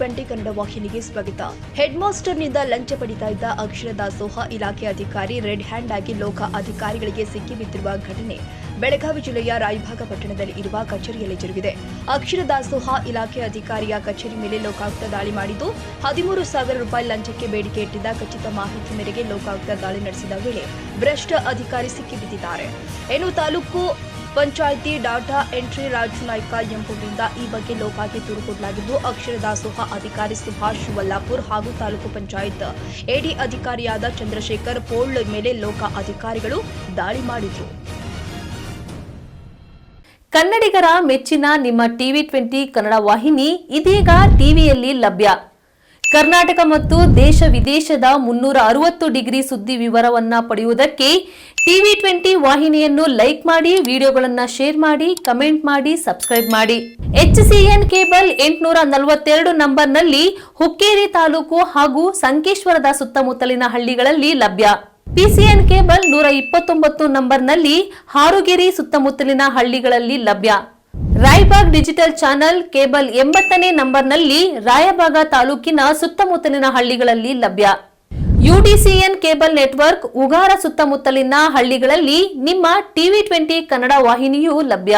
TV20 Kannada ವಾಹಿನಿಗೆ ಸ್ವಾಗತ. Head ಮಾಸ್ಟರ್ನಿಂದ ಲಂಚ ಪಡಿತಾ ಇದ್ದ ಅಕ್ಷರ ದಾಸೋಹ ಇಲಾಖೆ ಅಧಿಕಾರಿ ರೆಡ್ ಹ್ಯಾಂಡ್ ಆಗಿ ಲೋಕ ಅಧಿಕಾರಿಗಳಿಗೆ ಸಿಕ್ಕಿಬಿದ್ದಿರುವ ಘಟನೆ ಬೆಳಗಾವಿ ಜಿಲ್ಲೆಯ ರಾಯಭಾಗ ಪಟ್ಟಣದಲ್ಲಿ ಇರುವ ಕಚೇರಿಯಲ್ಲಿ ಜರುಗಿದೆ. ಅಕ್ಷರ ದಾಸೋಹ ಇಲಾಖೆ ಅಧಿಕಾರಿಯ ಕಚೇರಿ ಮೇಲೆ ಲೋಕಾಯುಕ್ತ ದಾಳಿ ಮಾಡಿದ್ದು 13,000 ರೂಪಾಯಿ ಲಂಚಕ್ಕೆ ಬೇಡಿಕೆ ಇಟ್ಟಿದ್ದ ಖಚಿತ ಮಾಹಿತಿ ಮೇರೆಗೆ ಲೋಕಾಯುಕ್ತ ದಾಳಿ ನಡೆಸಿದ ವೇಳೆ ಭ್ರಷ್ಟ ಅಧಿಕಾರಿ ಸಿಕ್ಕಿಬಿದ್ದಿದ್ದಾರೆ. ಇನ್ನು ತಾಲೂಕು ಪಂಚಾಯಿತಿ ಡಾಟಾ ಎಂಟ್ರಿ ರಾಜು ನಾಯ್ಕ ಎಂಬುವರಿಂದ ಈ ಬಗ್ಗೆ ಲೋಕಾಗೆ ದೂರು ಕೊಡಲಾಗಿದ್ದು, ಅಕ್ಷರ ದಾಸೋಹ ಅಧಿಕಾರಿ ಸುಭಾಷ್ ವಲ್ಲಾಪುರ್ ಹಾಗೂ ತಾಲೂಕು ಪಂಚಾಯತ್ ಎಡಿ ಅಧಿಕಾರಿಯಾದ ಚಂದ್ರಶೇಖರ್ ಪೋಳ್ ಮೇಲೆ ಲೋಕ ಅಧಿಕಾರಿಗಳು ದಾಳಿ ಮಾಡಿದ್ರು. ಕನ್ನಡಿಗರ ಮೆಚ್ಚಿನ ನಿಮ್ಮ TV20 ಕನ್ನಡ ವಾಹಿನಿ ಇದೀಗ ಟಿವಿಯಲ್ಲಿ ಲಭ್ಯ. ಕರ್ನಾಟಕ ಮತ್ತು ದೇಶ ವಿದೇಶದ 360 ಡಿಗ್ರಿ ಸುದ್ದಿ ವಿವರವನ್ನ ಪಡೆಯುವುದಕ್ಕೆ TV20 ವಾಹಿನಿಯನ್ನು ಲೈಕ್ ಮಾಡಿ, ವಿಡಿಯೋಗಳನ್ನು ಶೇರ್ ಮಾಡಿ, ಕಮೆಂಟ್ ಮಾಡಿ, ಸಬ್ಸ್ಕ್ರೈಬ್ ಮಾಡಿ. HCN ಕೇಬಲ್ 842 ನಂಬರ್ನಲ್ಲಿ ಹುಕ್ಕೇರಿ ತಾಲೂಕು ಹಾಗೂ ಸಂಕೇಶ್ವರದ ಸುತ್ತಮುತ್ತಲಿನ ಹಳ್ಳಿಗಳಲ್ಲಿ ಲಭ್ಯ. PCN ಕೇಬಲ್ 129 ನಂಬರ್ನಲ್ಲಿ ಹಾರುಗೆರೆ ಸುತ್ತಮುತ್ತಲಿನ ಹಳ್ಳಿಗಳಲ್ಲಿ ಲಭ್ಯ. ರಾಯಬಾಗ್ ಡಿಜಿಟಲ್ ಚಾನೆಲ್ ಕೇಬಲ್ 80ನೇ ನಂಬರ್ನಲ್ಲಿ ರಾಯಬಾಗ ತಾಲೂಕಿನ ಸುತ್ತಮುತ್ತಲಿನ ಹಳ್ಳಿಗಳಲ್ಲಿ ಲಭ್ಯ. UDCN ಕೇಬಲ್ ನೆಟ್ವರ್ಕ್ ಉಗಾರ ಸುತ್ತಮುತ್ತಲಿನ ಹಳ್ಳಿಗಳಲ್ಲಿ ನಿಮ್ಮ TV20 ಕನ್ನಡ ವಾಹಿನಿಯೂ ಲಭ್ಯ.